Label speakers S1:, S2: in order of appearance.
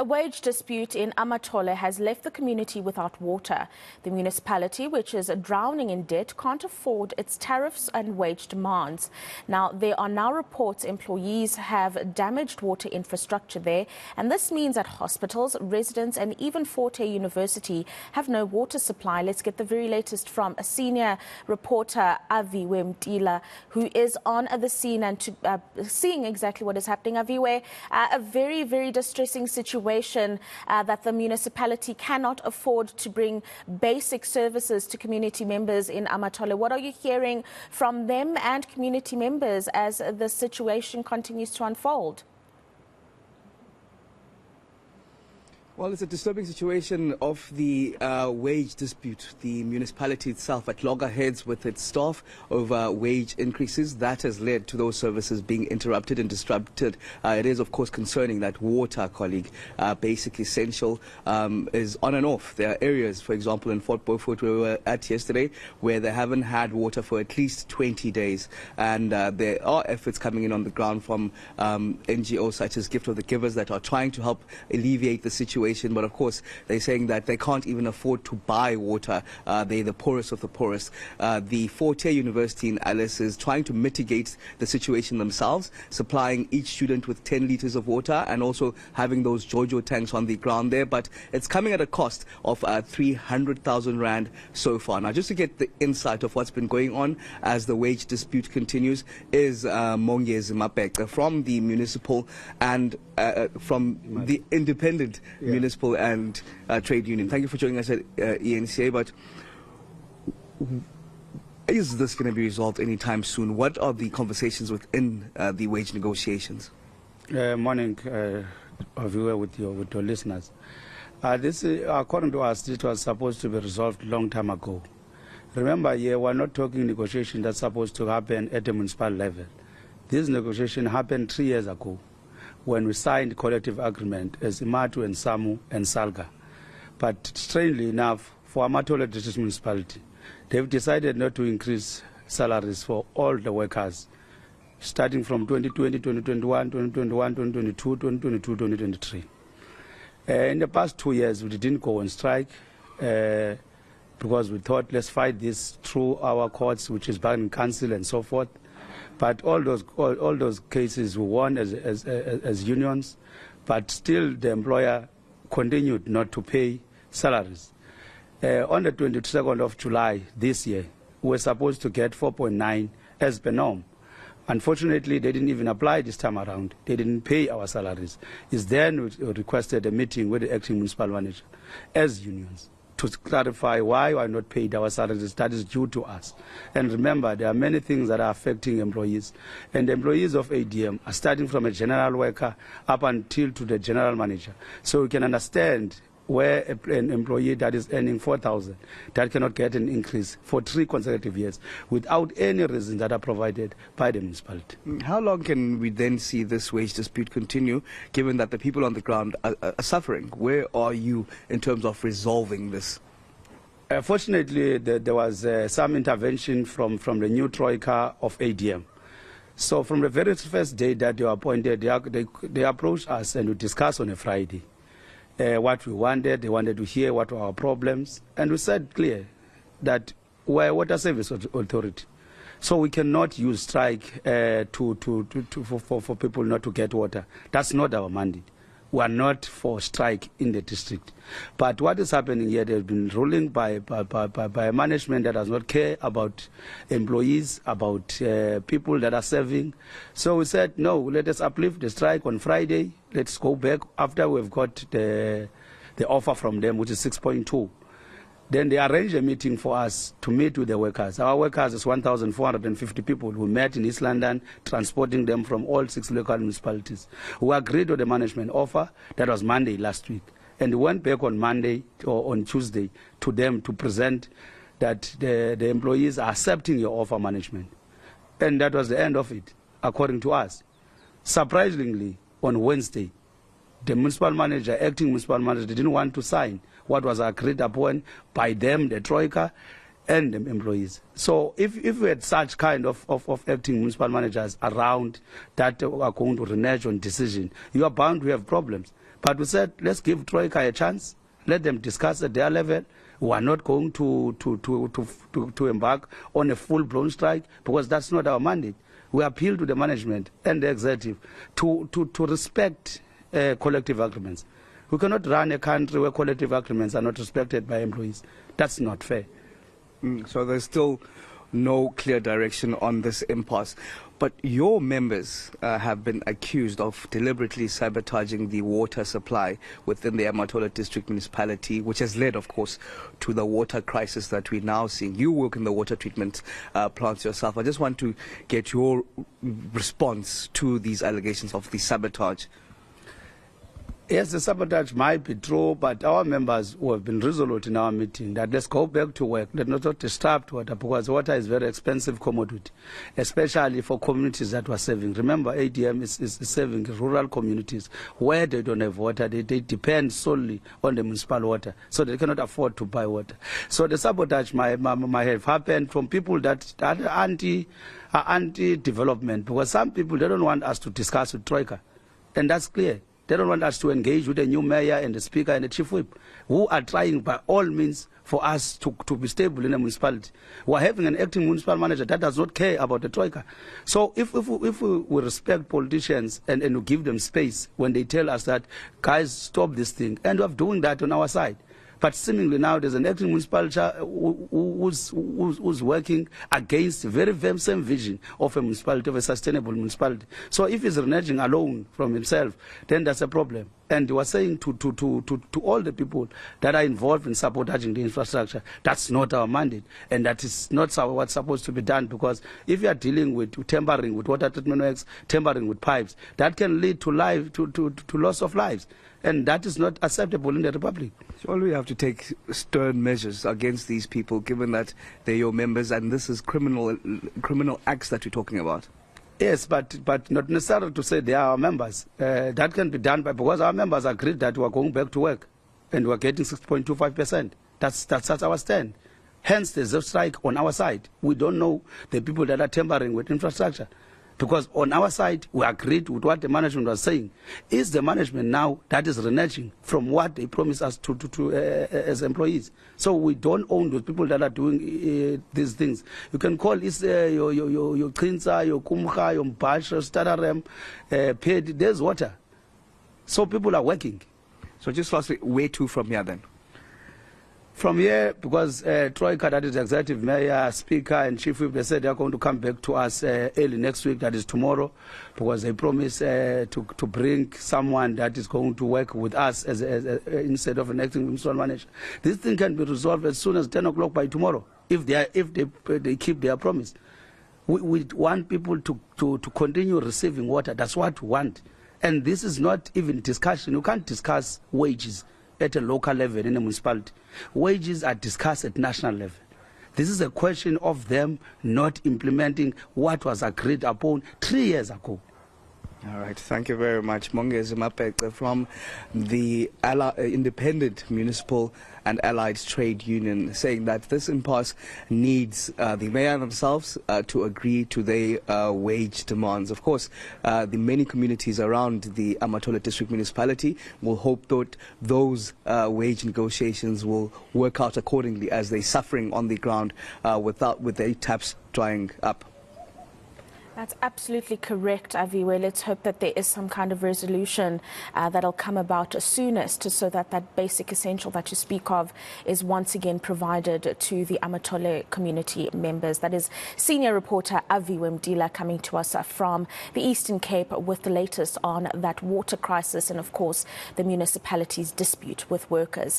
S1: A wage dispute in Amathole has left the community without water. The municipality, which is drowning in debt, can't afford its tariffs and wage demands. Now, there are now reports employees have damaged water infrastructure there, and this means that hospitals, residents and even Forte University have no water supply. Let's get the very latest from a senior reporter, Aviwe Mtila, who is on the scene and seeing exactly what is happening. Aviwe, a very, very distressing situation that the municipality cannot afford to bring basic services to community members in Amathole. What are you hearing from them and community members as the situation continues to unfold?
S2: Well, it's a disturbing situation of the wage dispute. The municipality itself at loggerheads with its staff over wage increases. That has led to those services being interrupted and disrupted. It is, of course, concerning that water, colleague, basic essential, is on and off. There are areas, for example, in Fort Beaufort where we were at yesterday, where they haven't had water for at least 20 days. And there are efforts coming in on the ground from NGOs such as Gift of the Givers that are trying to help alleviate the situation. But of course, they're saying that they can't even afford to buy water. They're the poorest of the poorest. The Forte University in Alice is trying to mitigate the situation themselves, supplying each student with 10 litres of water and also having those JoJo tanks on the ground there. But it's coming at a cost of 300,000 Rand so far. Now, just to get the insight of what's been going on as the wage dispute continues is Mongezi Mapeka from the municipal and from the independent municipal and trade union. Thank you for joining us at eNCA. But is this going to be resolved anytime soon? What are the conversations within the wage negotiations?
S3: Morning, Aviwe, with your listeners. This, according to us, this was supposed to be resolved a long time ago. Remember, here we're not talking negotiation that's supposed to happen at the municipal level. This negotiation happened 3 years ago, when we signed collective agreement as Imatu and Samu and Salga. But strangely enough, for Amathole District Municipality, they've decided not to increase salaries for all the workers, starting from 2020, 2021, 2021, 2022, 2022, 2023. In the past 2 years, we didn't go on strike because we thought, let's fight this through our courts, which is Bargaining Council and so forth. But all those cases we won as unions, but still the employer continued not to pay salaries. On the 22nd of July this year, we were supposed to get 4.9 as per norm. Unfortunately, they didn't even apply this time around. They didn't pay our salaries. It's then we requested a meeting with the acting municipal manager as unions to clarify why we are not paid our salaries that is due to us. And remember, there are many things that are affecting employees. And the employees of ADM are starting from a general worker up until to the general manager. So we can understand where an employee that is earning 4,000 that cannot get an increase for 3 consecutive years without any reasons that are provided by the municipality.
S2: How long can we then see this wage dispute continue, given that the people on the ground are suffering? Where are you in terms of resolving this?
S3: Fortunately, there was some intervention from the new troika of ADM. So from the very first day that they were appointed, they approached us and we discussed on a Friday. What we wanted, they wanted to hear what were our problems, and we said clear that we're a water service authority, so we cannot use strike for people not to get water. That's not our mandate. We are not for strike in the district. But what is happening here, they've been ruling by a management that does not care about employees, about people that are serving. So we said, no, let us uplift the strike on Friday. Let's go back after we've got the offer from them, which is 6.2. Then they arranged a meeting for us to meet with the workers. Our workers is 1,450 people who met in East London, transporting them from all 6 local municipalities. We agreed with the management offer. That was Monday last week. And we went back on Monday or on Tuesday to them to present that the employees are accepting your offer, management. And that was the end of it, according to us. Surprisingly, on Wednesday, the municipal manager, acting municipal manager, didn't want to sign what was agreed upon by them, the troika, and the employees. So if we had such kind of acting municipal managers around that are going to renege on decision, you are bound to have problems. But we said, let's give Troika a chance, let them discuss at their level. We are not going to embark on a full-blown strike because that's not our mandate. We appeal to the management and the executive to respect collective agreements. We cannot run a country where collective agreements are not respected by employees. That's not fair.
S2: So there's still no clear direction on this impasse. But your members have been accused of deliberately sabotaging the water supply within the Amathole District Municipality, which has led, of course, to the water crisis that we're now seeing. You work in the water treatment plants yourself. I just want to get your response to these allegations of the sabotage.
S3: Yes, the sabotage might be true, but our members who have been resolute in our meeting that let's go back to work, let's not disturb water, because water is a very expensive commodity, especially for communities that were serving. Remember, ADM is serving rural communities where they don't have water. They depend solely on the municipal water, so they cannot afford to buy water. So the sabotage might have happened from people that are anti-development, because some people, they don't want us to discuss with Troika, and that's clear. They don't want us to engage with the new mayor and the speaker and the chief whip, who are trying by all means for us to be stable in the municipality. We're having an acting municipal manager that does not care about the Troika. So if we respect politicians and we give them space when they tell us that, guys, stop this thing, and we're doing that on our side. But seemingly now there's an acting municipality who's working against the very same vision of a municipality, of a sustainable municipality. So if he's reneging alone from himself, then that's a problem. And we are saying to all the people that are involved in sabotaging the infrastructure, that's not our mandate, and that is not what's supposed to be done, because if you are dealing with tampering with water treatment works, tampering with pipes, that can lead to loss of lives. And that is not acceptable in the Republic.
S2: Surely we have to take stern measures against these people, given that they're your members and this is criminal acts that we're talking about.
S3: Yes, but not necessarily to say they are our members. That can be done because our members agreed that we are going back to work and we are getting 6.25%. That's our stand. Hence, there's a strike on our side. We don't know the people that are tampering with infrastructure. Because on our side, we agreed with what the management was saying. Is the management now that is reneging from what they promised us as employees? So we don't own those people that are doing these things. You can call this your Kinsa, your Kumcha, your Mpash, your Stadarem, paid. There's water. So people are working.
S2: So just lastly, where to from here then?
S3: From here, because Troika, that is the executive mayor, speaker, and chief whip, they said they are going to come back to us early next week, that is tomorrow, because they promised to bring someone that is going to work with us instead of an acting municipal manager. This thing can be resolved as soon as 10 o'clock by tomorrow, if they keep their promise. We want people to continue receiving water. That's what we want. And this is not even discussion. You can't discuss wages at a local level in a municipality. Wages are discussed at national level. This is a question of them not implementing what was agreed upon 3 years ago.
S2: All right, thank you very much. Mongezi Mapekwe from the Independent Municipal and Allied Trade Union, saying that this impasse needs the mayor themselves to agree to their wage demands. Of course, the many communities around the Amathole District Municipality will hope that those wage negotiations will work out accordingly, as they're suffering on the ground with their taps drying up.
S1: That's absolutely correct, Aviwe. Let's hope that there is some kind of resolution that'll come about soonest, so that that basic essential that you speak of is once again provided to the Amathole community members. That is senior reporter Aviwe Mtila coming to us from the Eastern Cape with the latest on that water crisis and, of course, the municipality's dispute with workers.